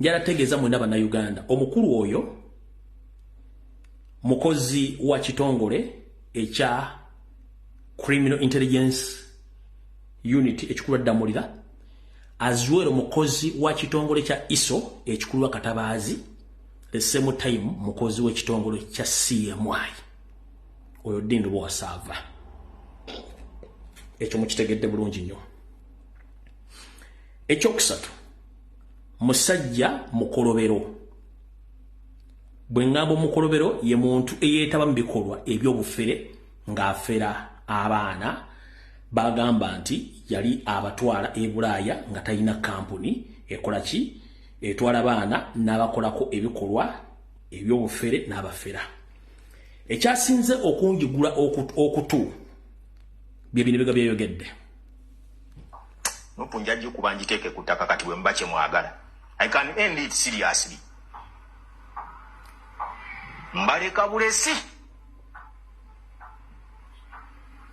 njala tegeeza mwena bannayuganda omukulu oyo mukozi wa kitongole ekya Criminal Intelligence Unit ekikulu ddamulira azuwero mukozi wa kitongole kya ISO ekikulu wa katabaazi the same time mukozi wa kitongole kya CMI oyo Dindu Bwasava ekyo mukitegedde bulungi nnyo. Ekyokusatu musajja mukolobero. Bwe ngamba mukolobero ye muntu eyeetaba mu bikolwa eby'obufere ng'afera abaana bagamba nti yali abatwala e Bulaaya nga talina kampuni ekola ki etwala abaana n'abakolako ebikolwa eby'obufere n'abafera. Ekyasinze okunjigula okutu bye bino biga byeyogedde. Nopunjaji kubanjiteke kutaka kati bwe mbache mwagala. I can end it seriously. Mbaleka bulesi.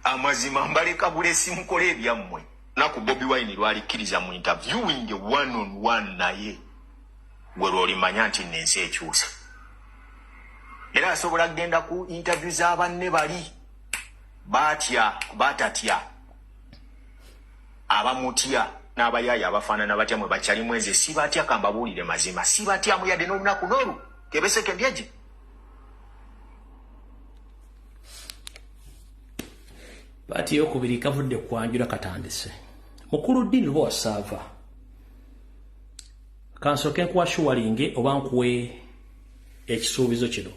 Amazima mbaleka bulesi mukole ebyammwe. Naku Bobi Wine lwalikiriza mu interviewing one on one naye. Gwe lwolimanya nti nensi ekyuse. Era asobola kugenda ku interview z'abanne bali. Batatya. Abamutya n'abayaya abafaanana batya mwe bakyali mweze sibatya kambabuulire mazima sibatya muyadde n'olunaku n'olu kebeseke ndyeje. Pati yokubiri kavudde kwanjula katandise. Mukulu Dindu Bwasava kansoke nkuwashuwalinge oba nkuwe ekisuubizo kino.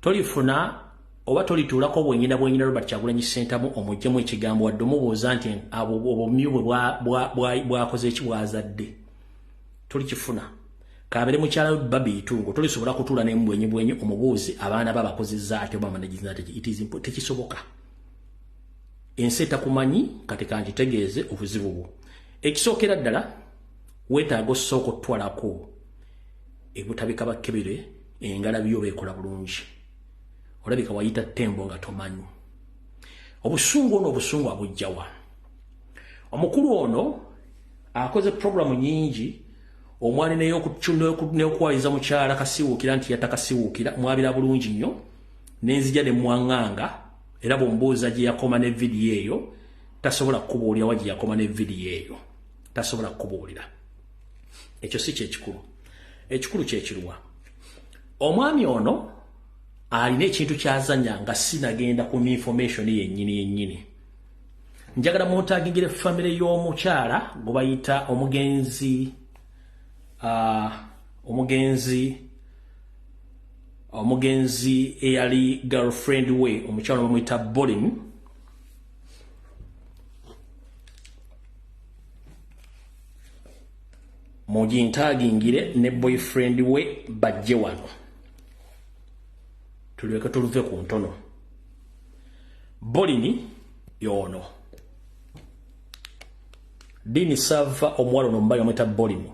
Tolifuna oba tolituulako bwenyina Robert Kyagulanyi Ssentamu omuggyemu ekigambo wadde omubuuza nti obumyu bwe bwakoze eki bwazadde. Tolikifuna. Kabere mukyala we Babi Itungo tolisobola kutuula n'embwenyi omubuuzi abaana babakozezza ate oba managiza tekisoboka. Ensi etakumanyi kati kangitegeeze obuzibu bwo. Ekisookera ddala weetaaga osooka otwalako ebutabika bakkebere engalabi yo beekola bulungi. Olabika wayita tembo nga tomanyi. Obusungu ono obusungu abujjawa. Omukulu ono akoze programu nyingi omwani n'okuwaliza mukyala kasiwuukira nti yatakasiwuukira mwabira bulungi nnyo n'enzija ne mwanganga era bw'ombuuza gye yakoma ne vidiyo eyo tasobola kukubuulira wa gye yakoma ne vidiyo eyo tasobola kukubuulira. Ekyo si kyekikulu. Ekikulu kyekiruwa. Omwami ono alina ekintu kyazanya nga sinagenda ku information yennyini. Njagala muntagingire family y'omukyala gwe bayita omugenzi eyali girlfriend we omukyala bamuyita Bolin. Mugintagingire ne boyfriend we bajje wano. Tuliweka tuluve ku ntono. Bolini yono. Dini Sava omwalo nomba yamwita Bolini.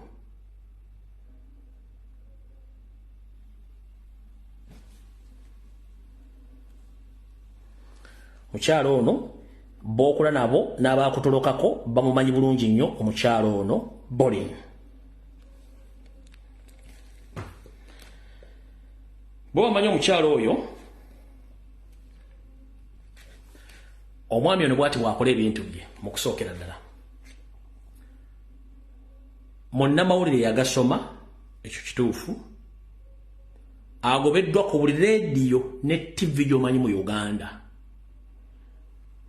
Mukyalo ono b'okola nabo n'abaakutolokako bamumanyi bulungi nnyo omukyalo ono Bolini. Bo bamanyi omukyalo oyo omwami ono bw'ati bw'akola ebintu bye mu kusookera ddala. Munnamawulire yagasoma ekyo kituufu agobeddwa ku buli leediyo ne TV gy'omanyi mu Uganda.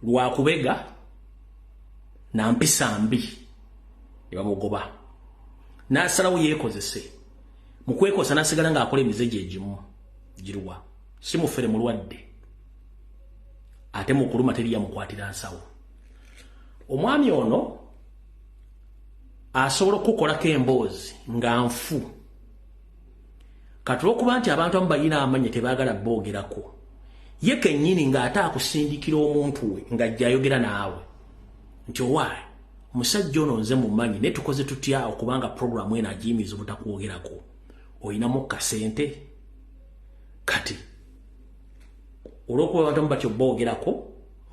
Lwakubega na mpisa mbi ebamugoba n'asalawo yeekozese mu kwekosa n'asigala ng'akola emize gye egimu giruwa si mufere mulwadde ate mukuluma teri yamukwatira nsawo. Omwami ono asobola okukolako emboozi nga nfu kati olw'okuba nti abantu abamu balina amanya tebaagala boogerako ye kennyini ng'ate akusindikira omuntu we ng'ajja ayogera naawe nti owaayi omusajja ono nze mumanyi naye tukoze tutya okubanga programu eno agiyimiza obutakwogerako oyinamu kasente kati olw'okuba abantu batyo boogerako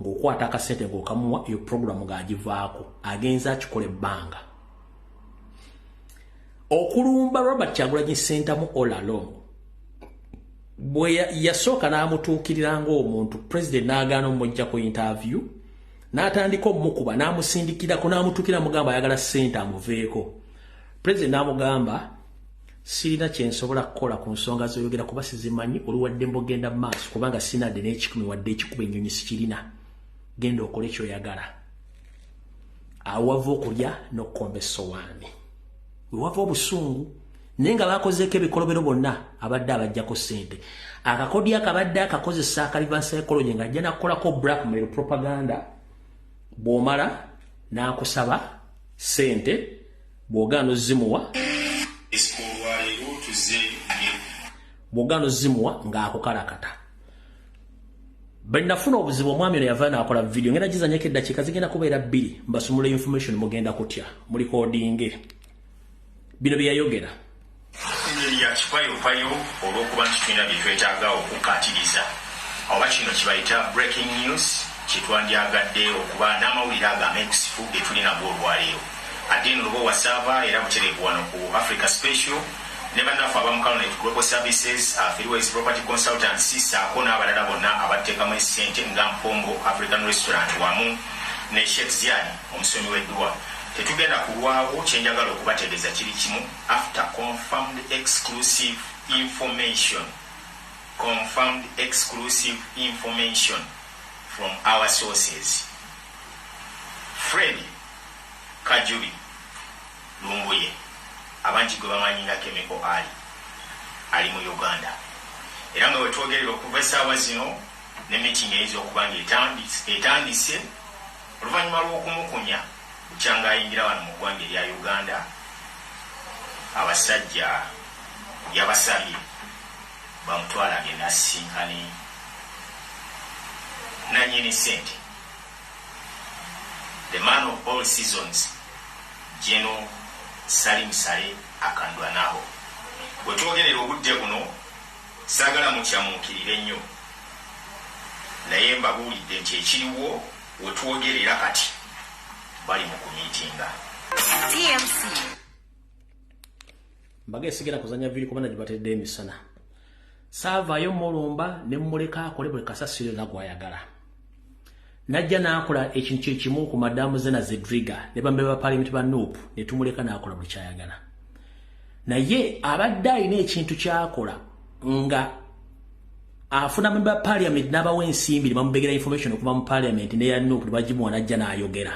ng'okwata akasente ng'okamuwa iyo programu ng'agivaako agenza akikola ebbanga. okulumba Robert Kyagulanyi Ssentamu all along bwe yasooka n'amutuukirira ng'omuntu president n'agaana omujja ku interview n'atandika omukuba n'amusindikirako n'amutuukira mugamba ayagala ssente amuveeko president n'amugamba sirina kye nsobola kukola ku nsonga z'oyogera kuba sizimanyi oluwadde mbogenda mu maaso kubanga sinadde n'ekikumi wadde ekikuba ennyonyi sikirina genda okole ky'oyagala awo wava okulya n'okkomba essowaani we wava obusungu naye nga bakozeeko ebikolobero bonna abadde abajjako ssente akakodi akabadde akakozesa akalivan psychology ng'ajja nakukolako blackmail propaganda bw'omala n'akusaba ssente bw'ogaana ozzimuwa bw'ogaana ozzimuwa ng'akukalakata bwe nafuna obuzibu omwami ono yava n'akola video ngenda gizanyeko eddakiika zigenda kubeera 2 mbasumula information mugenda kutya mu recording bino bye yayogera yakipayopayo olw'okuba nti tulina bye twetaaga okukkaatiriza oba kino kibayita breaking news kyetwandyagadde okuba n'amawulire agameekusifu ge tulinago olwaleero ate noluba wasaaba era butereevu wano ku Africa Special ne bannaffe abamu Caronet Global Services, Fairways Property Consultants, saako n'abalala bonna abateekamu essente nga Mpongo African Restaurant wamu ne Sheikh Ziani omusomi w'edduwa. Tetugenda kulwawo kyenjagala okubategeeza kiri kimu after confirmed exclusive information from our sources. Fred Kajubi Lumbuye abangi gwe bamanyi nga Chemical ali mu Uganda era nga wetwogerera okuva essaawa zino ne meeting eyinza okuba nga etandise oluvannyuma lw'okumukunya bukyanga ayingira wano mu ggwanga erya Uganda abasajja yabasabye bamutwala agenda asisinkane nannyini ssente the man of all seasons General Salim Sale akandwa naho wetwogerera obudde buno saagala mukyamuukirire nnyo naye mbabuulidde nti ekiriwo wetwogerera kati bali mu kumiitinga TMC mbage sigera kuzanya vili kubana jibatedde emisana saavaayo mulumba ne mmuleka akole buli kasasiro nagwayagala najja n'akola ekintu kimu ku madamu Zena Zedriga ne bambe ba parliament ba Nuupu ne tumuleka n'akola buli kyayagala naye abadde alina ekintu kyakola nga afuna member ba parliament n'abawa ensimbi ne bamubegera information okuva mu parliament ne ya Nuupu bagimuwa najja n'ayogera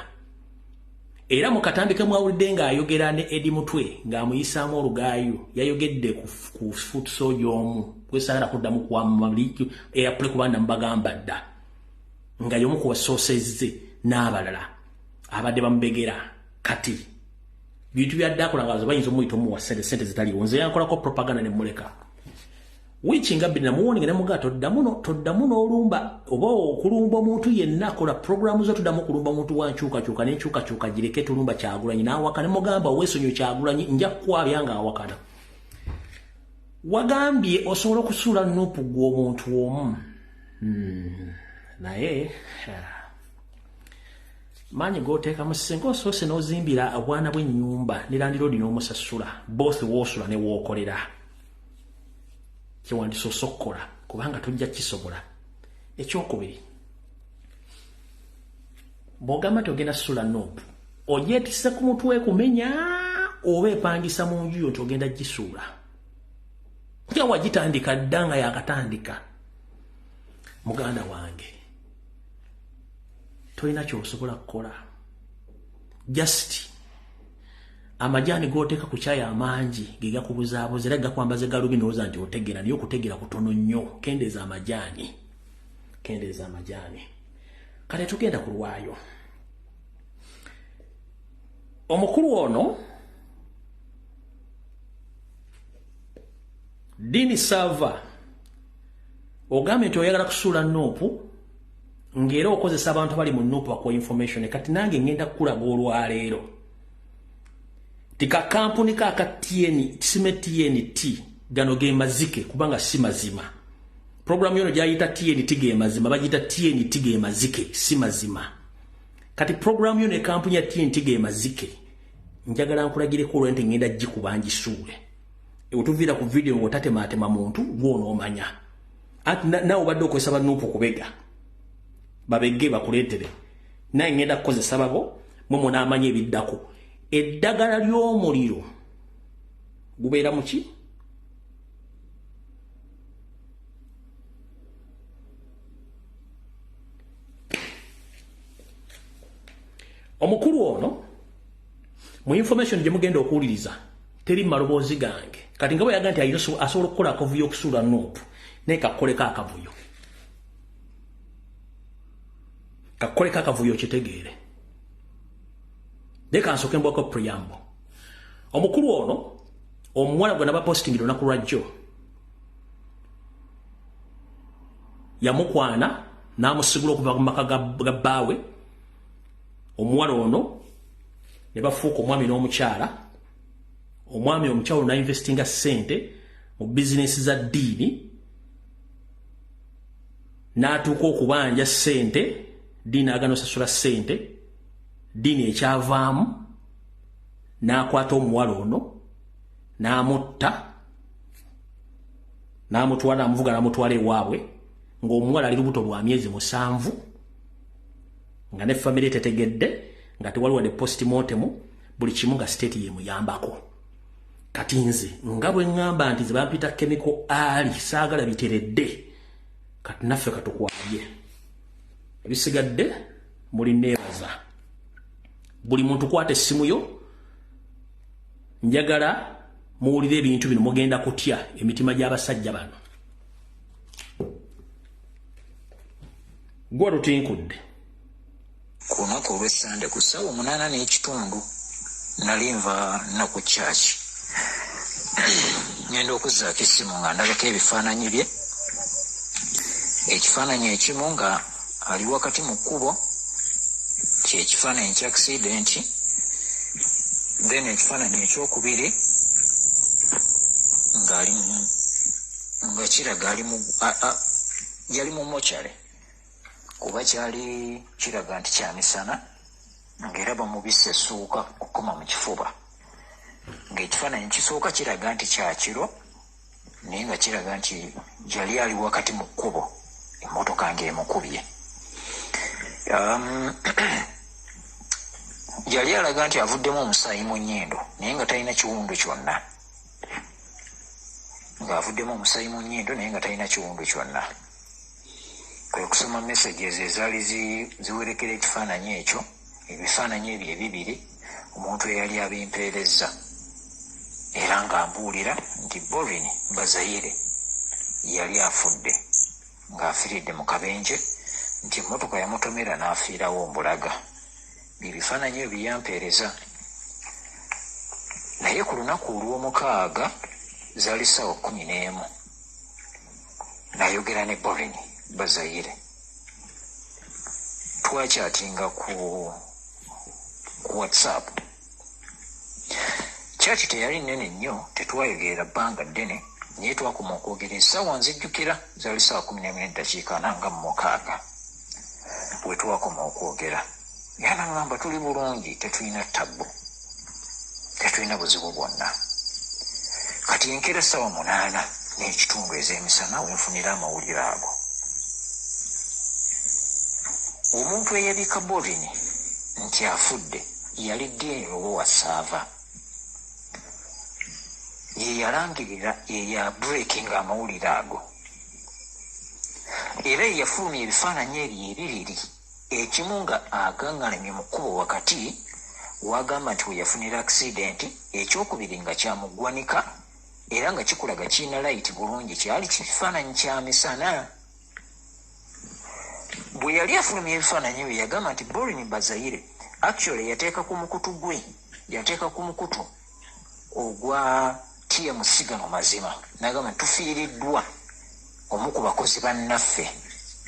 era mu katambike mwawulidde ng'ayogera ne Edi Mutwe ng'amuyisaamu olugaayo yayogedde ku futuso y'omu kwesagala kuddamu kuwa maliki airplay kubanda mbagamba dda nga yomu kuwa sources n'abalala abadde bamubegera kati bintu byadde akola nga bayinza omuyita omuwa sente zitaliwo nze yankolako propaganda ne muleka wichi nga bina muwoni ne mugato toddamu n'olumba oba okulumba omuntu yenna akola programu zo tuddamu kulumba omuntu wankyukakyuka n'enkyukakyuka gireke tulumba Kyagulanyi n'awaka ne mugamba weesonyo Kyagulanyi nja kukwabya nga awakana wagambye osobola okusuula Nuupu gw'omuntu omu naye manyi goteeka mu senga osoose n'ozimbira obwana bw'ennyumba ne landiroodi n'omusasula both woosula ne wookolera kyewandisa okkola kubanga tujja kisobola ekyokubiri bw'ogamba togenda sula Nuupu ogyetisse ku mutwe kumenya oba epangisa mu nju yo nti ogenda gisuula nga wagitandika dda nga yakatandika muganda wange tolina kyosobola kukola just amajani goteeka ku kyaya amangi ge gakubuzaabuza era gakwambaze galubi n'oza nti otegera naye okutegera kutono nnyo kendeeza amajani kale tugenda ku lwayo omukulu ono Dini Sava ogambye nti oyagala kusuula Nuupu ng'era okozesa abantu bali mu Nuupu bakuwa information kati nange ngenda kukulaga olwaleero tika kampuni kaka tisime TNT gano ge mazike kubanga si mazima programu yono gyayita TNT ge mazima bagita TNT ge mazike si mazima kati programu yono kampuni ya TNT ge mazike njagala nkulagireko olwo nti ngenda gikuba ngisuule otuvira ku video ngotatematema muntu gwonoomanya ati nawe obadde okozesa banuupu kubega babegge bakuleetere naye ngenda kukozesa babo mwe munaamanya ebiddako eddagala ly'omuliro gubeera mu ki omukulu ono mu information gye mugenda okuwuliriza teri maloboozi gange kati nga bwe yaga nti asobola okukola akavuyo okusuula nuupu naye kakoleko akavuyo kitegeere naye kansooke mbwako preamble omukulu ono omuwala gwe nabapostingi lunaku lwajjo yamukwana n'amusigula okuva mu maka ga bbaawe omuwala ono ne bafuuka omwami n'omukyala omwami omukyala n'investinga ssente mu bizinesi za ddiini n'atuuka okubanja ssente ddiini agana osasula ssente ddiini ekyavaamu n'akwata omuwala ono n'amutta n'amutwala amuvuga n'amutwala ewaabwe ng'omuwala ali lubuto lwa myezi 7 nga ne family tetegedde nga tewali wadde postmortem buli kimu nga state yemuyambako kati nze nga bwe ŋŋamba nti ze bampita chemical ali saagala biteredde kati naffe katukwabye ebisigadde muli neebaza buli muntu kwata essimu yo njagala muwulire ebintu bino mugenda kutya emitima gy'abasajja bano gwa lutinkudde ku lunaku olw'essande ku ssaawa 8:30 nali nva naku kyaki ngenda okuzzaako essimu nga ndabako ebifaananyi bye ekifaananyi ekimu nga ali wakati mu kkubo kyekifaananyi kya accidenti then ekifaananyi ekyokubiri nga kiraga yali mu mochare kuba kyali kiraga nti kyamisana ng'era bamubisse essuuka okukoma mu kifuba ng'ekifaananyi kisooka kiraga nti kyakiro naye nga kiraga nti yali ali wakati mu kkubo emmotoka ng'emukubye yali alaga nti avuddemu omusaayi mu nnyindo naye nga talina kiwundu kyonna kwe kusoma messages ezaali ziwerekera ekifaananyi ekyo ebifaananyi ebyo ebibiri omuntu eyali abimpeerezza era ng'ambuulira nti Borin Bazayire yali afudde ng'afiiridde mu kabenje nti emmotoka yamutomera n'afiirawo Mbulaga byebifaananyi ebyo byampeereza naye ku lunaku olw'omukaaga zaali ssaawa 11 n'ayogera ne Borin Bazayire twakyatinga ku WhatsApp kyaki teyali nnene nnyo tetwayogerera bbanga ddene naye twakoma okwogera essaawa nzijjukira zaali ssaawa 11:46 bwe twakoma okwogera yanaŋŋamba tuli bulungi tetulina ttabbu tetulina buzibu bwonna kati enkera ssaawa 8:30 ez'emisana wenfunira amawulire ago omuntu eyabika Borin nti afudde yali Dini Lobowa Ssaava ye yalangirira eya breaking amawulire ago era yafulumya ebifaananyi ebyo ebibiri ekimu nga agaŋŋalamye mu kkubo wakati wagamba nti we yafunira accidenti ekyokubiri nga kyamuggwanika era nga kikulaga kiina layiti bulungi kyali kifaananyi kya misana bwe yali afulumya ebifaananyi bye yagamba nti Borin Bazayire actually yateeka ku mukutu ogwa TMC gano mazima nagamba nti tufiiriddwa omu ku bakozi bannaffe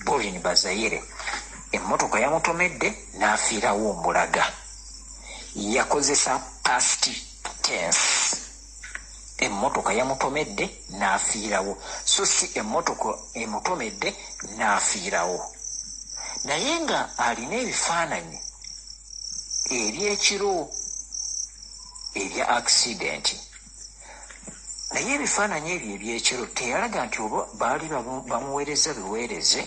Borin Bazayire emmotoka yamutomedde n'afiirawo Mbulaga yakozesa past tense emmotoka yamutomedde n'afiirawo so si emmotoka emutomedde n'afiirawo naye nga alina ebifaananyi ebyekiro ebya accident naye ebifaananyi ebyo ebyekiro teyalaga nti oba baali bamuweereza biweereze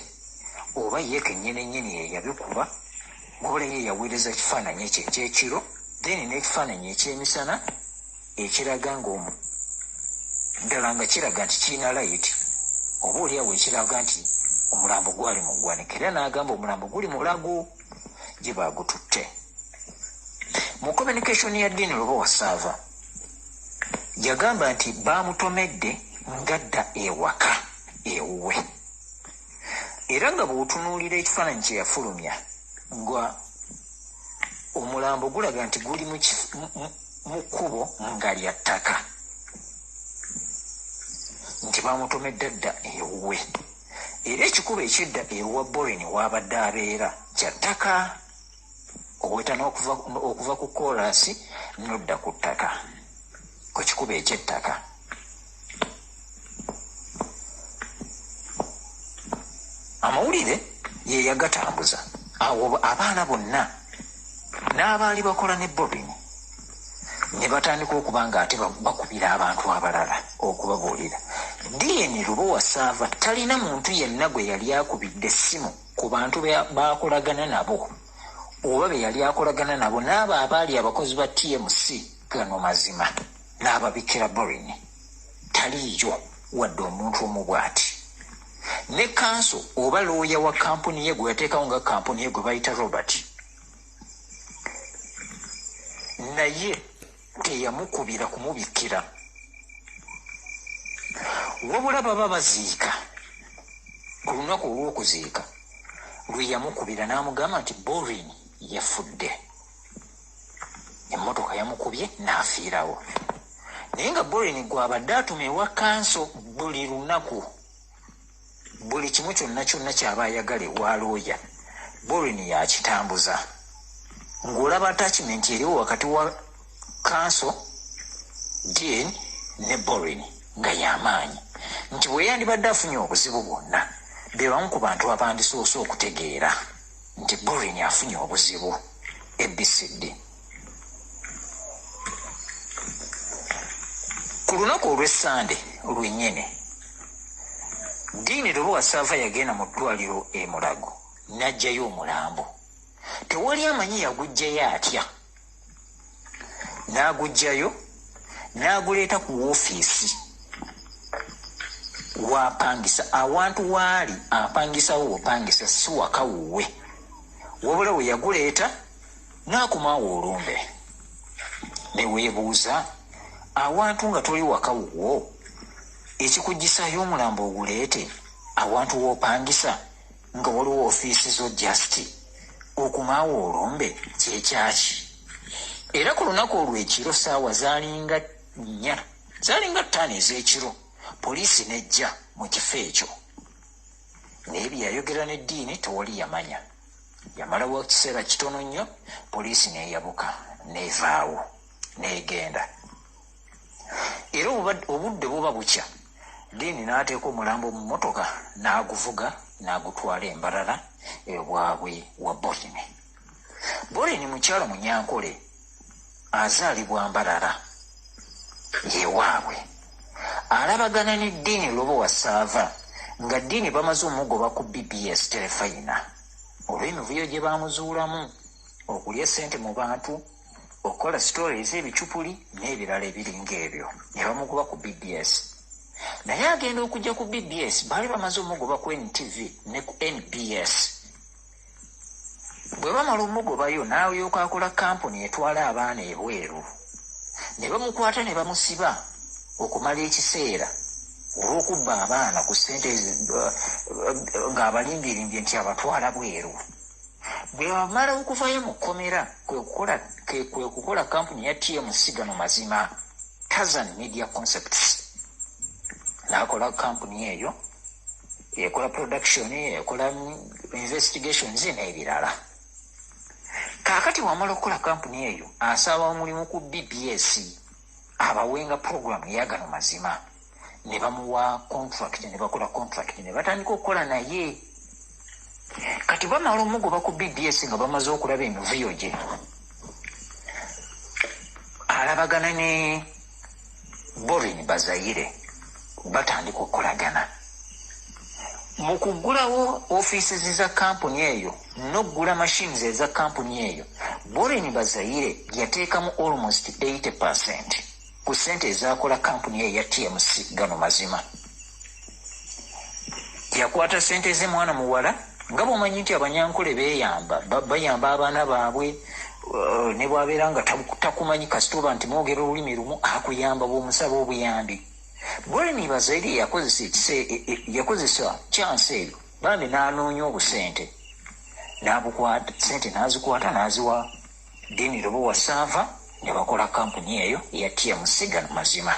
oba ye kennyini yeyabikuba wabula ye yaweereza kifaananyi ekyo ekyekiro then n'ekifaananyi ekyemisana ekiraga ddala nga kiraga nti kirina layiti oba oliawo ekiraga nti omulambo gwali mu ggwanika era n'agamba omulambo guli mu lago gye baagututte. Mu communication ya Dean Lobowasava yagamba nti baamutomedde ngadda ewaka ewuwe era nga bw'otunuulira ekifaananyi kye yafulumya nga omulambo gulaga nti guli mu kkubo nga lya ttaka nti baamutomedde dda ewuwe era ekikubo ekyedda ewa Boren w'abadde abeera kya ttaka obwetana okuva ku koolaasi n'odda ku ttaka ku kikubo ekyettaka. Amawulire ye yagatambuza awo abaana bonna n'abaali bakola ne Boren ne batandika okuba nga ate bakubira abantu abalala okubabuulira. Dean Lobowasava talina muntu yenna gwe yali akubidde essimu ku bantu baakolagana nabo oba be yali akolagana nabo n'abo abaali abakozi ba TMC gano mazima n'ababikira Boren taliiyo wadde omuntu omu bw'ati. Ne kanso oba looya wa kampuni ye gwe yateekawo nga kampuni ye gwe bayita Robert naye teyamukubira kumubikira wabula baba baziika ku lunaku olw'okuziika lwe yamukubira n'amugamba nti Boren yafudde emmotoka yamukubye n'afiirawo naye nga Boren gw'abadde atuma ewa kanso buli lunaku buli kimu kyonna ky'aba ayagala ewa looya Boren yakitambuza ng'olaba attachment eriwo wakati wa kanso Dean ne Boren nga y'amaanyi nti bwe yandibadde afunye obuzibu bwonna be bamu ku bantu abandisoose okutegeera nti Boren afunye obuzibu ABCD. Ku lunaku olw'Essande lwennyini Dean Lobowasava yagenda mu ddwaliro e Mulago n'aggyayo omulambo. Tewali amanyi yaguggyayo atya. N'aguggyayo n'aguleeta ku woofiisi w'apangisa awantu waali apangisawo bupangisa si waka wuwe wabula we yaguleeta n'akumaawo olumbe. Ne weebuuza awantu nga toli waka wuwo ekikuggisayo omulambo oguleete awantu w'opangisa nga waliwo ofiisi zo jasiti okumaawo olumbe kyekyaki. Era ku lunaku olw'ekiro saawa zaalinga 5 ez'ekiro poliisi nejja mu kifo ekyo naye bye yayogera ne Dean tewali yamanya. Yamalawo ekiseera kitono nnyo poliisi neeyabuka neevaawo neegenda. Era obudde buba bukya Dean n'ateeka omulambo mu mmotoka n'aguvuga n'agutwala Embarara ewaabwe wa Boren. Boren mukyala Munyankole azaalibwa Mbarara yewaabwe alabagana ne Dean Lobowasava nga Dean bamaze omugoba ku BBS Terefayina olw'emivuyo gye baamuzuulamu okulya ssente mu bantu okukola stories ebicupuli n'ebirala ebiringa ebyo ne bamugoba ku BBS. Naye agenda okujja ku BBS baali bamaze omugoba ku NTV ne ku NBS. Bwe bamala omugobayo n'alyoka akola kampuni etwala abaana ebweru ne bamukwata ne bamusiba okumala ekiseera olw'okubba abaana ku ssente ng'abalimbyerimbye nti abatwala bweru. Bwe bamala okuvayo mu kkomera kwe kukola kampuni ya TMC gano mazima Kazan Media Concepts n'akola kampuni eyo ekola production ekola investigations n'ebirala. Kaakati wamala okukola kampuni eyo asaba omulimu ku BBS abawenga programu ya gano mazima ne bamuwa contract ne bakola contract ne batandika okukola naye. Kati bamala omugoba ku BBS nga bamaze okulaba emivuyo gye alabagana ne Borin Bazayire batandika okukolagana mu kuggulawo ofiisi za kampuni eyo n'oggula machines eza kampuni eyo. Borin Bazayire yateekamu almost 80% ku ssente ezaakola kampuni eyo ya TMC gano mazima. Yakwata ssente z'emwana muwala nga bw'omanyi nti abanyankole bayamba abaana baabwe ne bwabeera nga takumanyi kasituba nti mwogera olulimi lumu akuyamba bw'omusaba obuyambi. Borin Bazayire yakozesa chance eyo bambi n'anoonya obusente n'abukwata ssente n'azikwata n'aziwa Dini Lobowa Sava ne bakola kampuni eyo eya TMC gano mazima.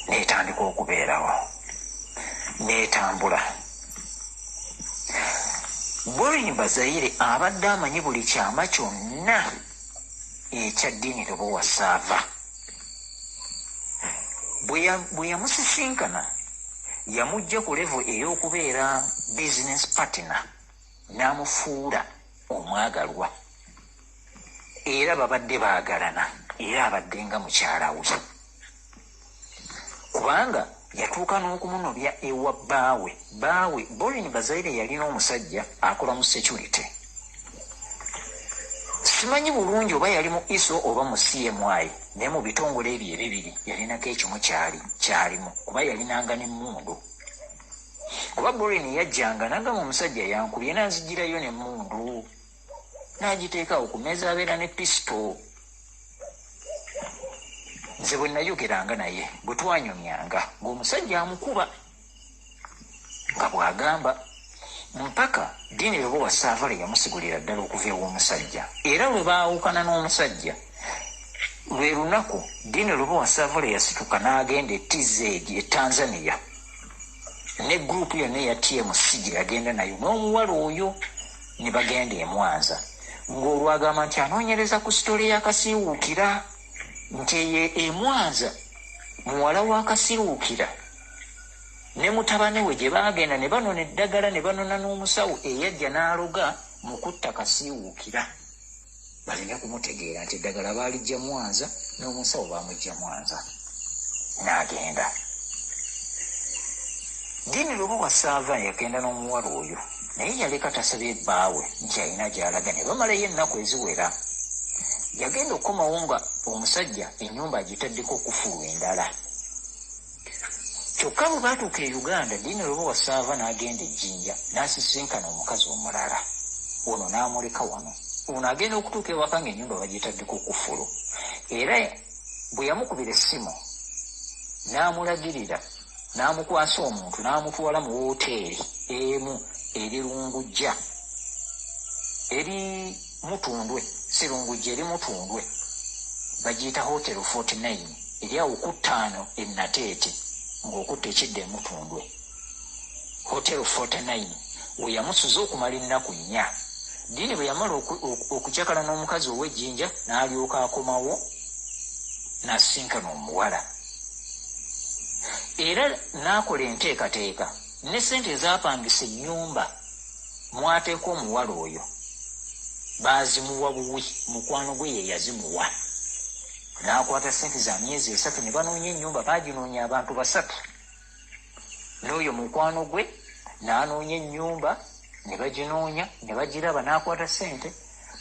N'etandika okubeerawo n'etambula. Borin Bazayire abadde amanyi buli kyama kyonna ekya Dini Lobowa Sava. Bwe yamusisinkana yamujja ku level ey'okubeera business partner n'amufuula omwagalwa, era babadde baagalana, era abadde nga mukyala we, kubanga yatuuka n'okumunobya ewa baawe. Borin Bazayire yalina omusajja akola mu security. Simanyi bulungi oba yali mu ISO oba mu CMI, naye mu bitongole ebyo ebibiri yalinako ekimu kyalimu, kuba yalinanga n'emmundu. Oba Borin yajjanga n'agamba omusajja yankubye n'azigirayo n'emmundu n'agiteekawo ku mmeeza abeera ne pisito. Nze bwe nayogeranga naye bwe twanyumyanga ng'omusajja amukuba nga bw'agamba, mpaka Dini Lobowa Sava yamusigulira ddala okuva ew'omusajja. Era lwe baawukana n'omusajja, lwe lunaku Dini Lobowa Sava yasituka n'agenda e TZ e Tanzania ne gurupu yonna eya TMC gye yagenda nayo n'omuwala oyo ne bagenda e Mwanza, ng'olwagamba nti anoonyereza ku sitole y'akasiiwuukira, nti e Mwanza muwala w'akasiiwuukira ne mutabani we gye baagenda ne banona eddagala ne banona n'omusawo eyajja n'aloga mu kutta kasiiwuukira. Balina kumutegeera nti eddagala baalijja Mwanza n'omusawo baamujja Mwanza n'agenda. Dini Lobowa Sava yagenda n'omuwala oyo, naye yaleka tasabye bbaawe nti alina gy'alaga, ne bamalayo ennaku eziwera. Yagenda okukomawo nga omusajja ennyumba agitaddeko okufulu endala. Kyokka bwe baatuuka e Uganda, Dini Lobowa Sava n'agenda e Jinja n'asisinkana omukazi omulala, ono n'amuleka wano. Ono agenda okutuuka ewaka ng'ennyumba bagitaddeko okufulu. Era bwe yamukubira essimu n'amulagirira, n'amukwasa omuntu n'amutwala mu wooteeri emu eri Lungujja, eri Mutundwe, si Lungujja, eri Mutundwe, bagiyita Hotel 49, eri awo ku ttaano e Nateete ng'okutta ekidda e Mutundwe. Hotel 49 we yamusuza okumala ennaku 4. Dini bwe yamala okukyakala n'omukazi ow'ejjinja n'alyoka akomawo n'asinkana omuwala, era n'akola enteekateeka ne ssente ezaapangisa ennyumba mwateeka omuwala oyo baazimuwa buwi, mukwano gwe ye yazimuwa. N'akwata ssente za myezi 3 ne banoonya ennyumba, baaginoonya abantu 3, n'oyo mukwano gwe n'anoonya ennyumba ne baginoonya ne bagiraba, n'akwata ssente.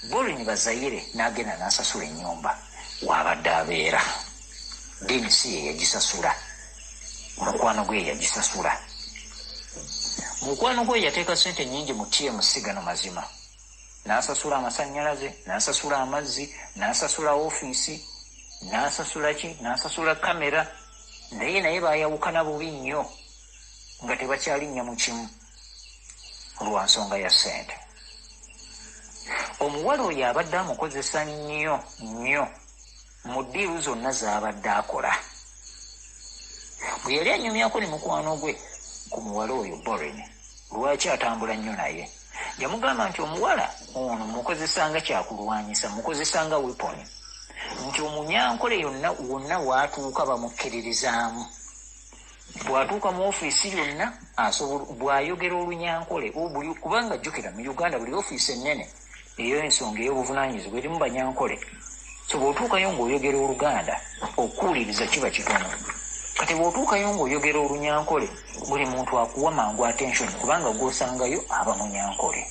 Borin Bazayire n'agenda n'asasula ennyumba w'abadde abeera. Dini si ye yagisasula, mukwano gwe yagisasula. Mukwano gwe yateeka ssente nnyingi mu TMC gano mazima, n'asasula amasannyalaze, n'asasula amazzi, n'asasula ofiisi, n'asasula ki, n'asasula kamera. Naye baayawukana bubi nnyo nga tebakyalinnya mu kimu lwa nsonga ya ssente. Omuwala oyo abadde amukozesa nnyo mu ddiiru zonna z'abadde akola. Bwe yali anyumyako ne mukwano gwe ku muwala oyo Borin, lwaki atambula nnyo naye, yamugamba nti omuwala ono mukozesanga kyakulwanyisa, mukozesanga weapon, nti omunyankole yonna wonna waatuuka bamukkiririzaamu. Bw'atuuka mu ofiisi yonna bw'ayogera olunyankole kubanga jjukira mu Uganda buli ofiisi ennene eyo ensonga ey'obuvunaanyizibwa erimu banyankole. so bw'otuukayo ng'oyogera Oluganda okuwuliriza kiba kitono. Kati bw'otuukayo ng'oyogera Olunyankole buli muntu akuwa mangu attention kubanga gw'osangayo aba Munyankole.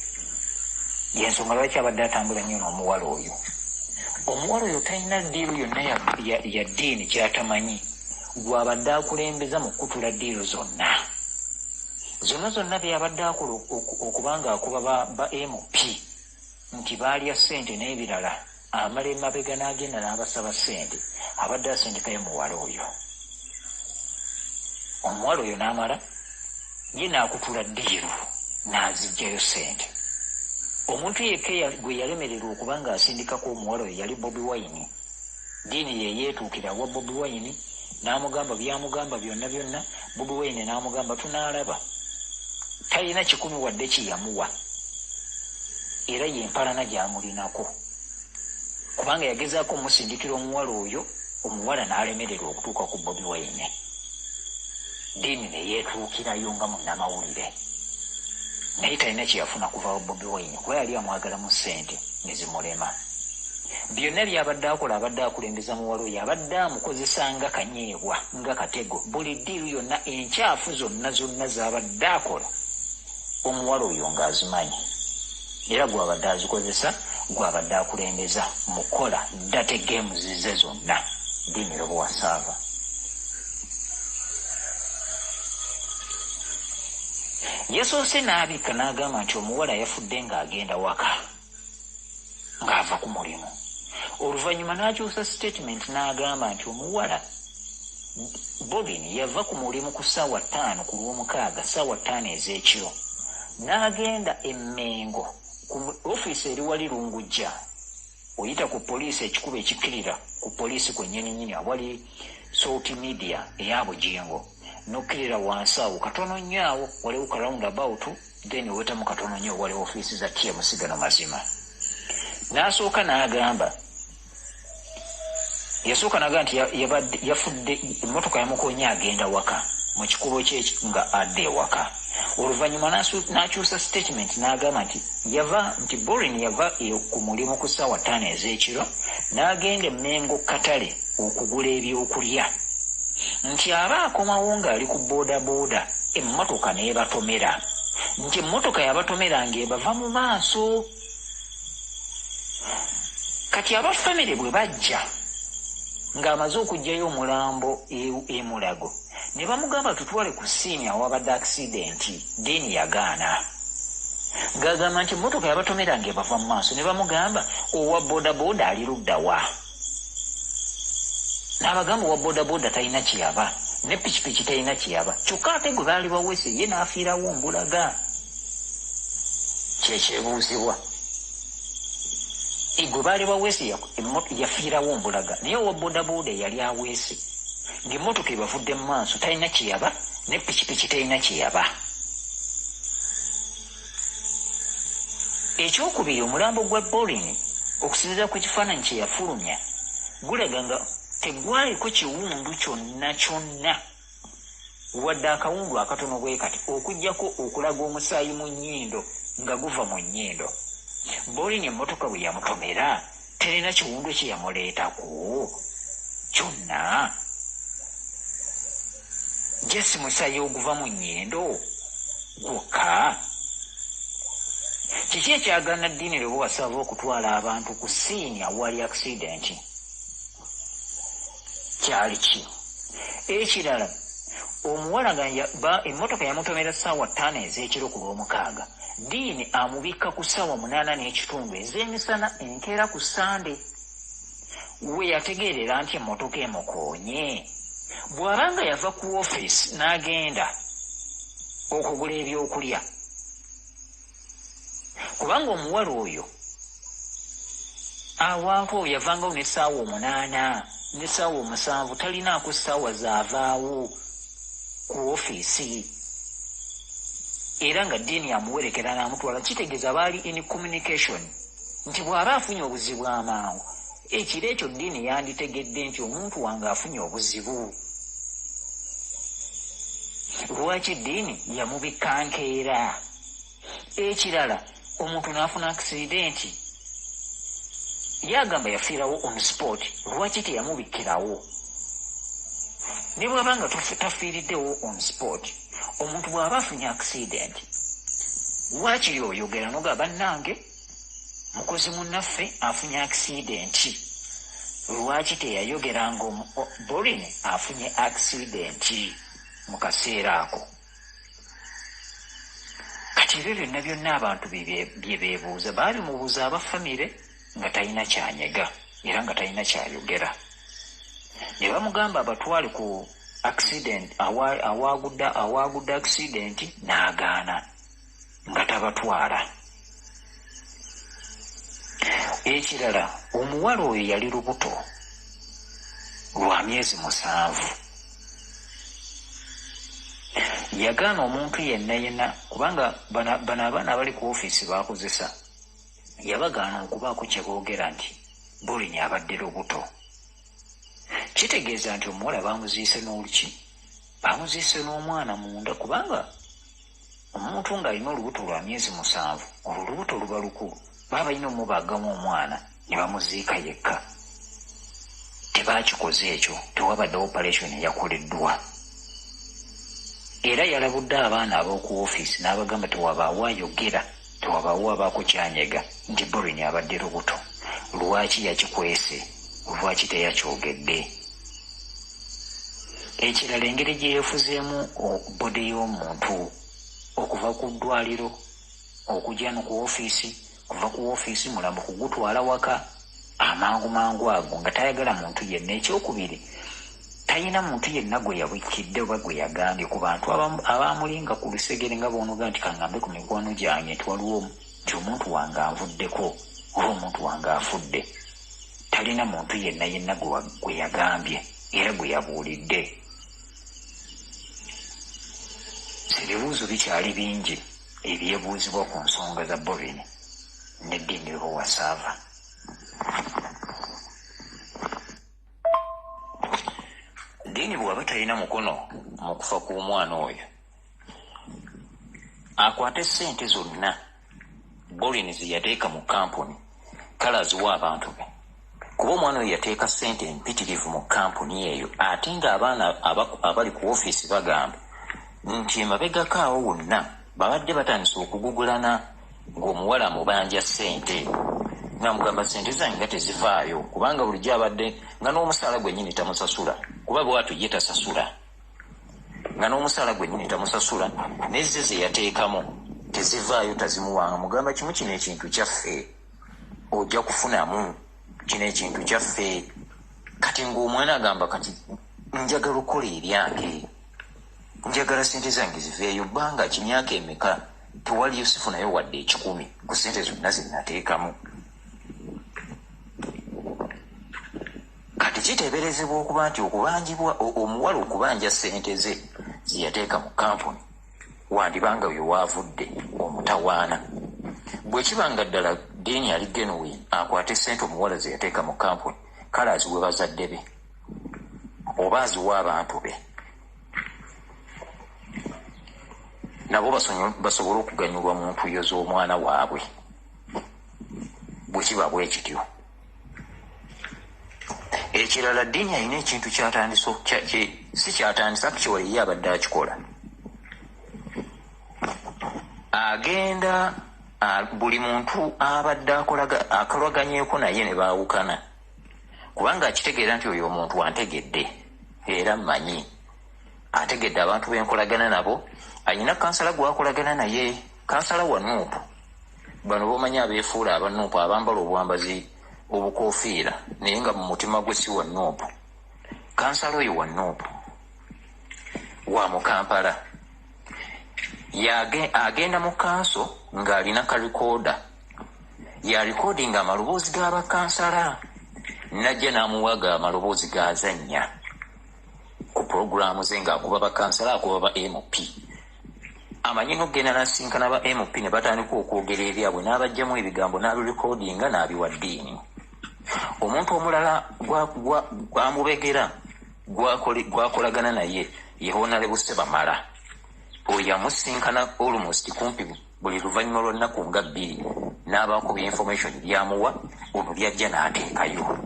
Y'ensonga lwaki abadde atambula nnyo n'omuwala oyo. Omuwala oyo talina ddiiru yonna ya ddiini kyatamanyi, gw'abadde akulembeza mu kutula ddiiru zonna byabadde akola okubanga akuba ba MP nti baalya ssente n'ebirala, amala emabega n'agenda n'abasaba ssente, abadde asindikayo muwala oyo. Omuwala oyo n'amala ye n'akutula ddiiru n'aziggyayo ssente. Omuntu yekka gwe yalemererwa okubanga asindikako omuwala oyo yali Bobi Wine. Ddiini ye yeetuukira wa Bobi Wine n'amugamba byamugamba byonna. Bobi Wine n'amugamba tunaalaba. Talina 10 wadde kiyamuwa, era y'empalana gy'amulinako kubanga yagezaako omusindikira omuwala oyo, omuwala n'alemererwa okutuuka ku Bobi Wine. Ddiini ne yeetuukirayo nga munnamawulire, naye talina kyeyafuna kuva Bobi Wine kuba yali amwagalamu ssente ne zimulema. Byonna byabadde akola abadde akulembeza muwala oyo, abadde amukozesa nga kanyeebwa, nga katego. Buli ddiiru yonna enkyafu zonna z'abadde akola omuwala oyo ng'azimanyi, era gw'abadde azikozesa, gw'abadde akulembeza mu kukola data games ze zonna. Ddiini Robowasaava yasoose n'abikka n'agamba nti omuwala yafudde ng'agenda waka ng'ava ku mulimu. Oluvannyuma n'akyusa statement n'agamba nti omuwala Bobin yava ku mulimu ku ssaawa 5 ku Lwomukaaga, ssaawa 5 ez'ekiro, n'agenda e Mengo ku ofiisi eri wali Lungujja, oyita ku poliisi ekikuba ekikkirira ku poliisi kwennyini awali Salt Media eya Bugingo, n'okkirira wansi awo katono nnyo awo waliwo ka roundabout, then owetamu katono nnyo waliwo ofiisi za TMC gano mazima. N'asooka n'agamba nti yafudde emmotoka yamukonya agenda waka mu kikubo kye nga adde ewaka. Oluvannyuma n'akyusa statement n'agamba nti Borin yava ku mulimu ku ssaawa 5 ez'ekiro n'agenda Mengo Katale okugula ebyokulya, nti aba akomawo ng'ali ku boodabooda emmotoka n'ebatomera, nti emmotoka yabatomera ng'ebava mu maaso. Kati abafamire bwe bajja ng'amaze okuggyayo omulambo e Mulago ne bamugamba tutwale ku siini awabadde aksidenti, Deni yagaana ng'agamba nti emmotoka yabatomera ng'ebava mu maaso. Ne bamugamba owa boodabooda ali luddawa? N'abagamba owa boodabooda talina kiyaba, ne pikipiki talina kiyaba, kyokka ate gwe baali baweese ye n'afiirawo Mbulaga. Kyekyebuuzibwa, gwe baali baweese yafiirawo Mbulaga, naye owa boodabooda yali aweese ng'emmotoka ebavudde mu maaso talina kiyaba, ne pikipiki talina kiyaba. Ekyokubiri, omulambo gwa Borin okusinziira ku kifaananyi kye yafulumya gulaga nga tegwaliko kiwundu kyonna wadde akawundu akatono bwe kati okuggyako okulaga omusaayi mu nnyindo nga guva mu nnyindo. Borin emmotoka bwe yamutomera terina kiwundu kye yamuleetako kyonna, jesi musaayi oguva mu nnyindo gwokka. Kiki ekyagaana Dini Robowasaava okutwala abantu ku siini awali aksidenti? Kyali ki? Ekirala, omuwala emmotoka yamutomera ssaawa 5 ez'ekiro ku Lwomukaaga, Dini amubikka ku ssaawa 8:30 ez'emisana enkeera ku Sande. We yategeerera nti emmotoka emukoonye. Bw'abanga yava ku ofiisi n'agenda okugula ebyokulya, kubanga omuwala oyo awaako yavangawo n'essaawa 8 n'essaawa 7, talinaako ssaawa zaavaawo ku ofiisi, era nga Dini amuwerekera n'amutwala. Kitegeeza baali in communication nti bw'aba afunye obuzibu amangu, ekiro ekyo Dini yanditegedde nti omuntu wange afunye obuzibu. Lwaki Dini yamubikka nkeera? Ekirala, omuntu n'afuna aksidenti yagamba yafiirawo on sport lwaki teyamubikirawo ne bw'abanga tafiiriddewo on sport omuntu bw'aba afunye accident waakiri oyogera nogamba bannange mukozi munnaffe afunye accident lwaki teyayogeranga Borin afunye accident mu kaseera ako kati ebyo byonna byonna abantu bye beebuuza baabimubuuza abafamire nga talina kyanyega era nga talina kyayogera ne bamugamba abatwale ku accident awaagudde accident n'agaana nga tabatwala. Ekirala omuwala oyo yali lubuto lwa myezi 7 yagaana omuntu yenna kubanga bano abaana abali ku ofiisi bakozesa yabagaana okubaako kye boogera nti Borin abadde lubuto. Kitegeeza nti omuwala bamuziise n'oluki bamuziise n'omwana munda kubanga omuntu ng'alina olubuto lwa myezi 7 olwo olubuto luba lukulu baba balina omubagamu omwana ne bamuziika yekka tebakikoze ekyo tewabadde operation eyakoleddwa era yalabudde abaana ab'oku ofiisi n'abagamba tewabaawo ayogera tewabaawo abaako kyanyega nti Borin abadde lubuto lwaki yakikwese lwaki teyakyogedde. Ekirala engeri gye yeefuzeemu bode y'omuntu okuva ku ddwaliro okujja no ku ofiisi kuva ku ofiisi mulamu kugutwala waka amangu ago nga tayagala muntu yenna. Ekyokubiri talina muntu yenna gwe yabikidde oba gwe yagambye ku bantu abamulinga ku lusegere nga boonoga nti kangambe ku mikwano gyange nti waliwo nti omuntu wange anvuddeko oba omuntu wange afudde. Talina muntu yenna gwe yagambye era gwe yabuulidde. Ebibuuzo bikyali bingi ebyebuuzibwa ku nsonga za Borin n'eddiini lwe wasaava. Ddiini bw'aba talina mukono mu kufa kw'omwana oyo akwate ssente zonna Borin ze yateeka mu kampuni kale aziwa abantu be kuba omwana oyo yateeka ssente empitirivu mu kampuni eyo ate ng'abaana abali ku ofiisi bagamba nti emabegako awo wonna babadde batandise okugugulana ng'omuwala amubanja ssente ng'amugamba ssente zange nga tezifaayo kubanga bulijjo abadde nga n'omusaala gwennyini tamusasula kuba bwatu ye tasasula nga n'omusaala gwennyini tamusasula nezze ze yateekamu tezivaayo tazimuwanga. Mugamba kimu kino ekintu kyaffe ojja kufunamu kino ekintu kyaffe. Kati ng'omwana agamba kati njagala okukola ebyange njagala ssente zange ziveeyo bbanga kimyaka emeka tewaliyo sifunayo wadde 10 ku ssente zonna zinnateekamu. Kati kiteeberezebwa okuba nti okubanjibwa omuwala okubanja ssente ze ziyateeka mu kampuni wandibanga oyo waavudde omutawaana. Bwe kibanga ddala ddiini ali genuwe akwate ssente omuwala ze yateeka mu kampuni kale aziwe bazadde be oba aziwa abantu be nabo basobole okuganyulwa mu ntuuyo z'omwana waabwe bwe kiba bwe kityo. Ekirala ddiini alina ekintu kyatandisa si kyatandisa kikiwala ye abadde akikola. Agenda buli muntu abadde akolaganyeko naye ne baawukana kubanga akitegeera nti oyo omuntu antegedde era mmanyi ategedde abantu benkolagana nabo. Alina kansala gwakolagana naye kansala wa Nuupu bano bomanyi abeefuula aba Nuupu abambala obwambazi obukoofiira naye nga mu mutima gwe si wa Nuupu. Kansala oyo wa Nuupu wa mu Kampala agenda mu kanso ng'alina kalikoda yalikodinga amaloboozi g'abakansala najja n'amuwaga amaloboozi g'azannya ku pulogulaamu ze ng'akuba bakansala akuba ba MP. Amanyi n'okugenda n'asinkana ba MP ne batandika okwogera ebyabwe n'abajjamu ebigambo n'abirikodinga n'abiwa ddiini. Omuntu omulala gwamubegera gwakolagana naye ye Honorable Sebamala oyo amusinkana almost kumpi buli luvannyuma lwa nnaku nga 2 n'abakuba information byamuwa ono byajja n'ateekayo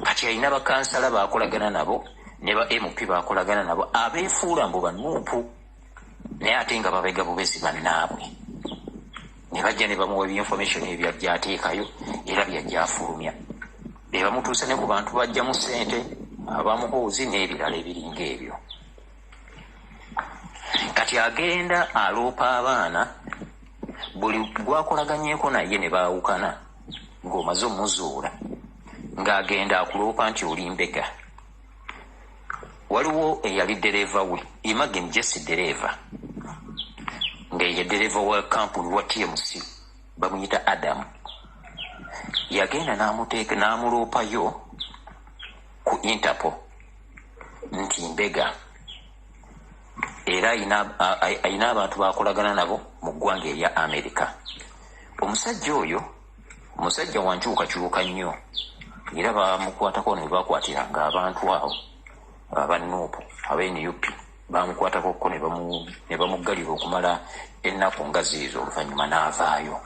kati alina bakansala bakolagana nabo ne ba MP bakolagana nabo abeefuula mbu banuupu naye ate nga babega bubezi bannaabwe ne bajja ne bamuwa information ebyajja ateekayo era byajja afulumya be bamutuusa ne ku bantu bajja mu ssente abamuhoozi n'ebirala ebiringa ebyo kati agenda aloopa abaana buli gwakolaganyeeko naye ne baawukana ng'omaze omuzuula ng'agenda akuloopa nti oli mbega waliwo eyali dereva we imagine just dereva ng'eye dereva wa kampuni wa TMC bamuyita Adam yagenda n'amuteeka n'amuloopayo ku Interpol nti mbega era ayina abantu bakolagana nabo mu ggwanga erya Amerika omusajja oyo musajja wankyukakyuka nnyo era bamukwatako ne bakwatiranga abantu abo abanuupu ab'NUP bamukwatako ne bamuggalira okumala ennaku nga ziizo oluvannyuma n'avaayo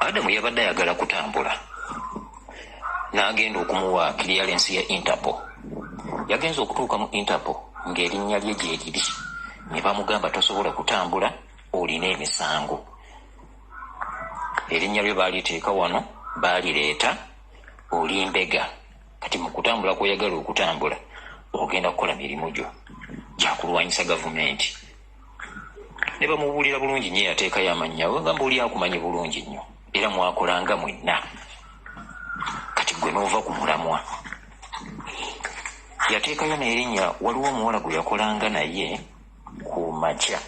Adamu yabadde ayagala kutambula n'agenda okumuwa clearance ya Interpol yagenza okutuuka mu Interpol ng'erinnya lye gye liri ne bamugamba tosobola kutambula olina emisango erinnya lyo baaliteeka wano baalireeta oli mbega kati mu kutambula kw'oyagala okutambula ogenda kukola mirimu gyo gyakulwanyisa gavumenti ne bamubuulira bulungi nnyo yateekayo amannya bagamba oli akumanyi bulungi nnyo era mwakolanga mwenna kati gwe n'ova ku mulamwa yateekayo n'erinnya waliwo omuwala gwe yakolanga naye ku makya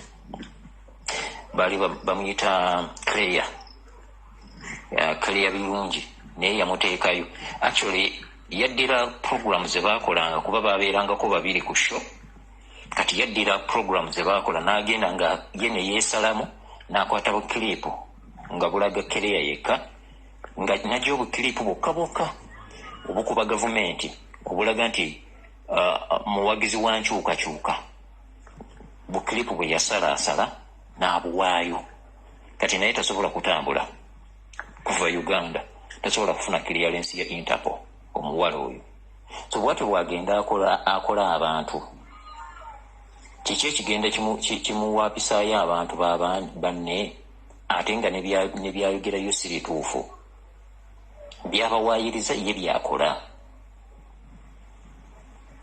baali bamuyita Claire birungi naye yamuteekayo actually yaddira program ze baakolanga kuba baabeerangako babiri ku show kati yaddira program ze baakola n'agenda nga ye ne yeesalamu n'akwata bukiripu nga bulaga Kereya yekka nga najja obukiripu bwokka obukuba gavumenti obulaga nti muwagizi wa nkyukakyuka bukiripu bwe yasalaasala n'abuwaayo kati naye tasobola kutambula kuva Uganda tasobola kufuna clearance ya Interpol omuwala oyo so bwatyo bwagenda akola abantu kiki ekigenda kimuwaapisaayo abantu banne ate nga ne byayogerayo si bituufu byabawaayiriza ye byakola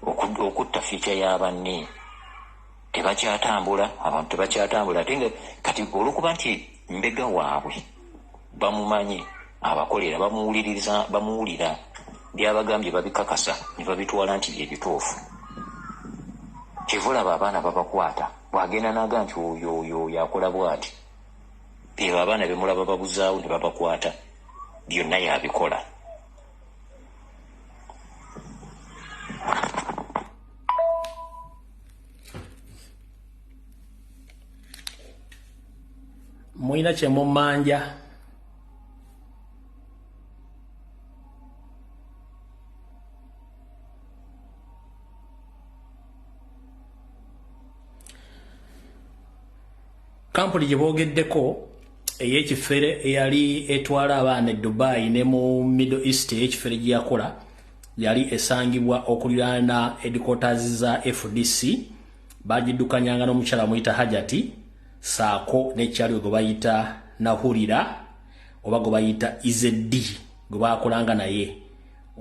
okutta ficha y'abanne tebakyatambula abantu tebakyatambula ate nga kati olwokuba nti mbega waabwe bamumanyi abakolera bamuwulira byabagambye babikakasa ne babitwala nti byebituufu kivulaba abaana babakwata bwagenda naga nti oyo yakola bwati bye abaana bemulaba babuzaawo ne babakwata byonna yabikola mulina kyemumanja kampuni gye boogeddeko ey'ekifere eyali etwala abaana e Dubai ne mu Middle East ey'ekifere gye yakola yali esangibwa okuliraana headquarters za FDC bagiddukanyanga n'omukyala muyita Hajati saako n'ekyalo gwe bayita Nahurira oba gwe bayita Izeddi gwe baakolanga naye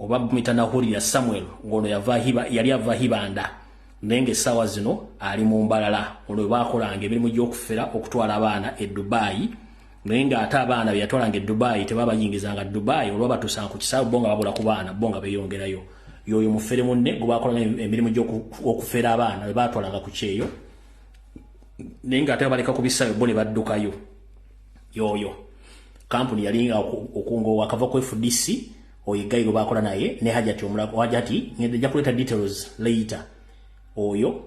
oba muyita Nahurira Samuel ng'ono yali ava Hibanda naye ng'essaawa zino ali mu Mbalala olwo baakolanga emirimu gy'okufera okutwala abaana e Dubai naye ng'ate abaana be yatwalanga e Dubai tebabayingizanga Dubai olwo batusanga ku kisaawe bo nga babula ku baana bo nga beeyongerayo yoyo mufere munne gwe baakolanga emirimu gy'okufera abaana be baatwalanga ku kyeyo naye ng'ate baleka ku bisaawe bo ne baddukayo yoyo kampuni yali nga okungo akava ku FDC oyigairo baakola naye ne Hajati omulako Hajati ngenda kuleeta details later oyo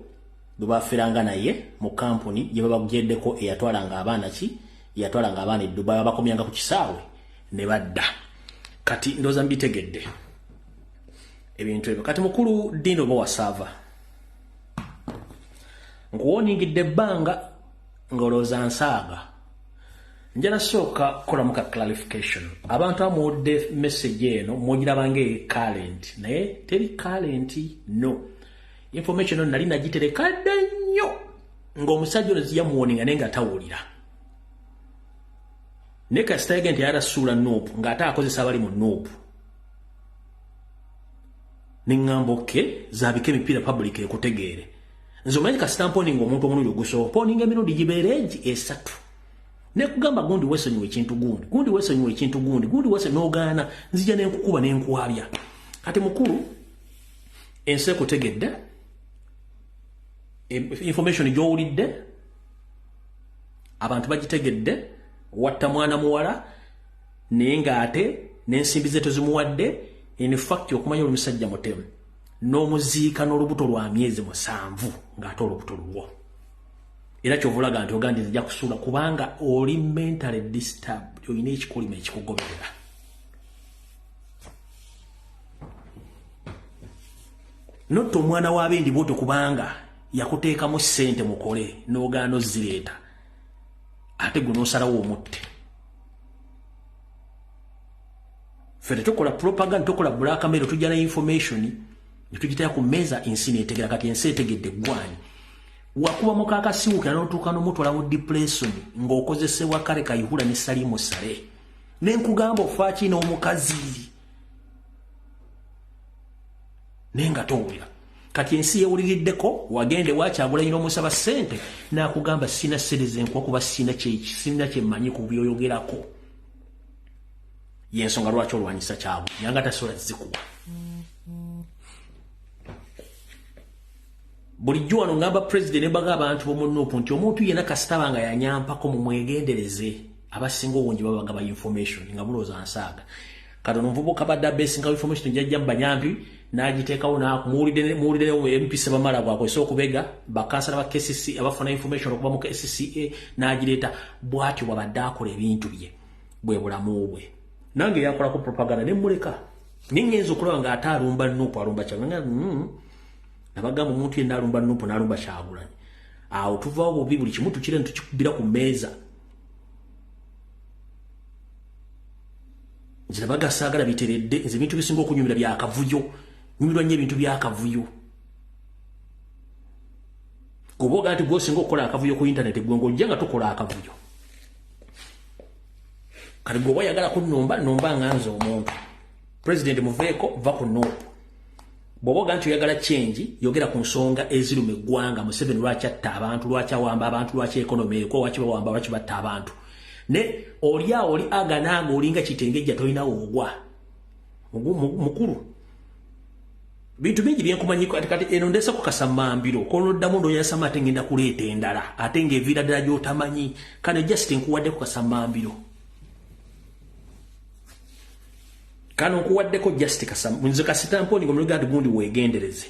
dubaferanga naye mu kampuni gye babagujeddeko eyatwalanga abaana yatwalanga abaana e Dubai bakomyanga ku kisaawe ne badda kati ndoza mbitegedde ebintu ebyo kati mukulu Dindo bo wasava nkuwoningidde ebbanga ngoloza nsaaga njana soka kola muka clarification abantu amuwudde message eno mwogira bange current naye teri current no information nali nagitereka nnyo ng'omusajja ono zijja muwoninga naye nga tawulira ne kasita agenti yarasuula noopu ng'ate akozesa abali mu noopu ne ŋŋamba oke zaabika emipiira public ekutegeere nze omanyi kasita mponinga omuntu omulungi ogusooka mponinga emirundi gibeerengi 3 ne kugamba gundi weesonyiwa ekintu gundi weesonyiwa ekintu gundi n'ogaana nzija n'enkukuba n'enkwabya kati mukulu ensi ekutegedde information gy'owulidde abantu bagitegedde watta mwana muwala naye ng'ate n'ensimbi ze tozimuwadde in fact okumanya omusajja mutemu n'omuziika n'olubuto lwa myezi 7 ng'ate olubuto lulwo era kyovulaga nti ogandi zijja kusuula kubanga oli mentally disturbed olina ekikolima ekikugoberera notto omwana w'abendi bwoto kubanga yakuteekamu ssente mukole n'ogaana ozireeta ate gwe n'osalawo omutte ffe tetukola propaganda tukola blackmail tujja na information ne tugitaya ku mmeeza ensi neetegera kati ensi etegedde gwani wakuba mukakasiwukira n'otuuka n'omutwala mu depression ng'okozesebwa kale kayihula ne salimu sale n'enkugamba ofa ki n'omukazi naye nga towulira kati ensi yewuliriddeko wagende Kyagulanyi n'omusaba ssente n'akugamba sina sereze enkuwa kuba sina kyemmanyi ku byoyogerako yensonga lwaki olwanyisa Kyagulanyi yanga tasobola zikuwa bulijjo wano ngamba president nebaga abantu bomunuupu nti omuntu yena kasitaba nga yanyampako mu mwegendereze abasinga obungi babaga ba information nga bulooza nsaaga kati omuvubuka database nga information jajja mbanyambi n'agiteekawo muwulidde MPC bamala gwakozesa okubega bakansala ba KCC abafuna information okuba mu KCCA n'agireeta bw'atyo bwabadde akola ebintu bye bwe bulamu bwe nange yakolako propaganda ne muleka ningenza okulaba ng'ate alumba nuupu alumba Kyagulanyi nabagamba omuntu yenna alumba nuupu n'alumba Kyagulanyi awo tuvaawo bubi buli kimu tukire ne tukikubira ku mmeeza nze nabaga saagala biteredde nze ebintu bisinga okunyumira byakavuyo nyumirwa nnyo ebintu byakavuyo goboga nti gwosinga okukola akavuyo ku internet gwe ng'ojja nga tukola akavuyo kati gwe oba yagala kunnomba nganze omuntu president muveeko va ku nuupu bw'oboga nti oyagala change yogera ku nsonga eziruma eggwanga Museveni lwaki atta abantu lwaki awamba abantu lwaki economy eko lwaki bawamba lwaki batta abantu ne oli awo oli agananga olinga kitengejja tolinawo ogwa mukulu bintu bingi byenkumanyi kati eno ndesa ku kasamambiro koloddamu ndooyasama ate ngenda kuleeta endala ate ng'eviira ddala gy'otamanyi kano just nkuwadde ku kasamambiro kano nkuwaddeko just nze kasitamponi ngo muluganda gundi weegendereze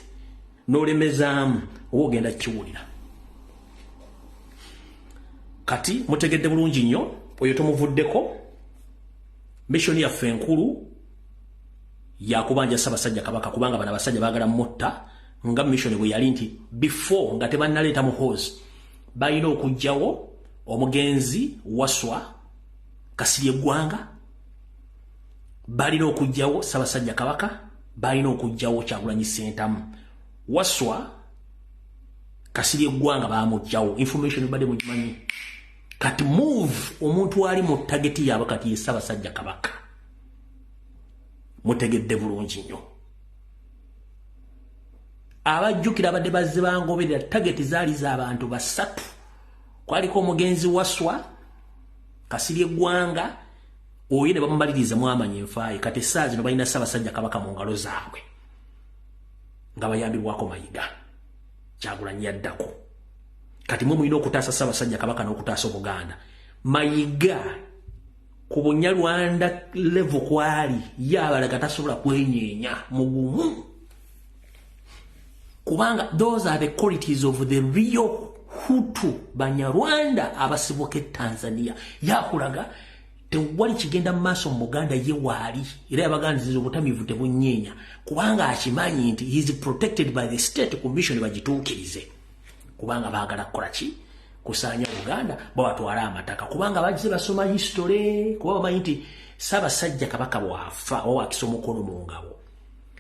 n'olemezaamu oba ogenda kiwulira kati mutegedde bulungi nnyo oyo tomuvuddeko mission yaffe enkulu yakubanja Ssaabasajja Kabaka kubanga bano abasajja baagala mutta nga mission bwe yali nti before nga tebannaleeta muhoozi balina okugjawo omugenzi Waswa Kasirye Gwanga balina okugjawo Ssaabasajja Kabaka balina okugjawo Kyagulanyi Ssentamu Waswa Kasirye Gwanga baamugjawo information badde mugimanyi kati move omuntu ali mu tageti yaabwe kati ye Ssaabasajja Kabaka mutegedde bulungi nnyo abajjukira abadde bazze bangoberera tageti zaali z'abantu 3 kwaliko omugenzi Waswa Kasirye Gwanga oyo ne bamumaliriza mwamanya enfaaye kati essaawa zino balina Ssaabasajja Kabaka mu ngalo zaabwe nga bayambibwako Mayiga Kyagulanyi yaddako kati mwe mulina okutaasa Ssaabasajja Kabaka n'okutaasa Obuganda Mayiga ku Bunyarwanda level kwali yabalaga tasobola kwenyeenya mugumu kubanga those are the qualities of the real Hutu Banyarwanda abasibuke Tanzania yakulaga tewali kigenda mu maaso mu Buganda ye waali era yabaganiriza obutamiivu tebunyeenya kubanga akimanyi nti he is protected by the state commission bagituukirize kubanga baagala kukola ki kusaanya Buganda babatwala amataka kubanga bagize basoma history kuba bamanyi nti Ssaabasajja Kabaka bw'afa oba akisa omukono mu ngabo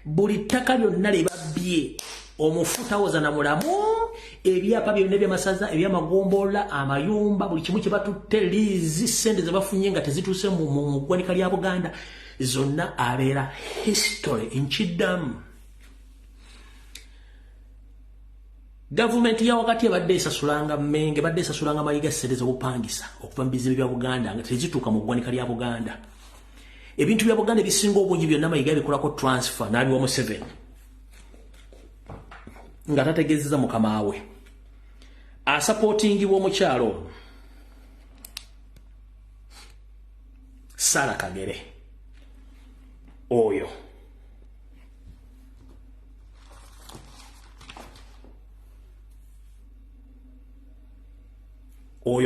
buli ttaka lyonna lye babbye omufu tawoza na mulamu ebyapa byonna by'amasaza eby'amagombola amayumba buli kimu kye batutte liizi ssente ze bafunye nga tezituuse mu ggwanika lya Buganda zonna abeera history nkiddamu. Gavumenti ya wakati ebadde esasulanga Mmengo ebadde esasulanga mayiga ssente z'obupangisa okuva mu bizimbe bya Buganda nga tezituuka mu ggwanika lya Buganda. Ebintu bya Buganda ebisinga obungi byonna mayiga bikolako transfer n'abiwa Museveni nga tategeezeza mukama we asupportingibwa omukyalo Sarah Kagere oyo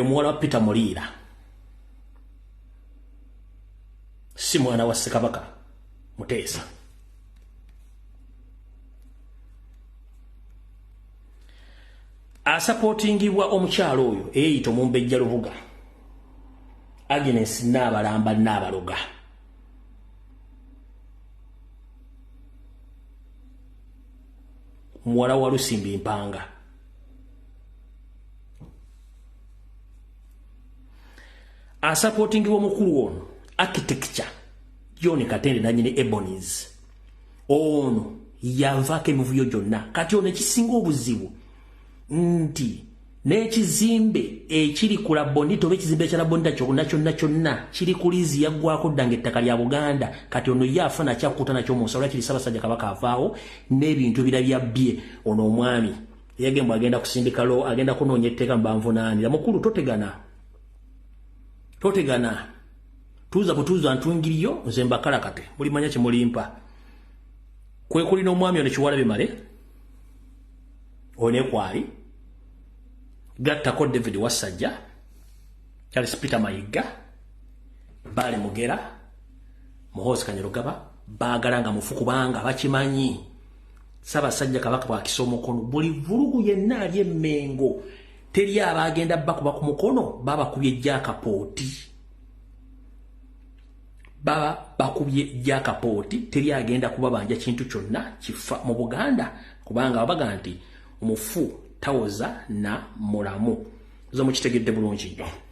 muwala wa Peter Muliira si mwana wa Ssekabaka Muteesa. Asupportingibwa omukyalo oyo eyita Omumbejja Lubuga Agnes Naabalamba Naabaloga muwala wa Lusimbi Mpanga. Asupportingibwa omukulu ono architecture John Katende nanyine Ebonies ono yavaako emivuyo gyonna kati ono ekisinga obuzibu nti n'ekizimbe ekiri ku Labonito oba ekizimbe ekya Labonito kyonna kiri ku liizi yaggwako ddanga ettaka lya Buganda kati ono ye afa nakyakuta nakyo mu nsalo kiri Ssaabasajja Kabaka avaawo n'ebintu ebira byabbye ono omwami yagamba agenda kusindika lo agenda kunoonya etteeka mbanvunaanira mukulu totegana tuuza butuuza ntungiriyo nze mbakalakate mulimanya kye mulimpa kwe kulina omwami ono Kiwalabe Male one kwali gattako David Wasajja Charles Peter Mayiga Bale Mugera Muhoozi Kanyarugaba baagala nga mufu kubanga bakimanyi Ssaabasajja Kabaka bw'akisa omukono buli vulugu yenna ali Mmengo teri abagenda bakuba ku mukono babakubye jakapoti teri agenda kubabanja kintu kyonna kifa mu Buganda kubanga babaga nti omufu tawoza na mulamu zo mukitegedde bulungi nnyo.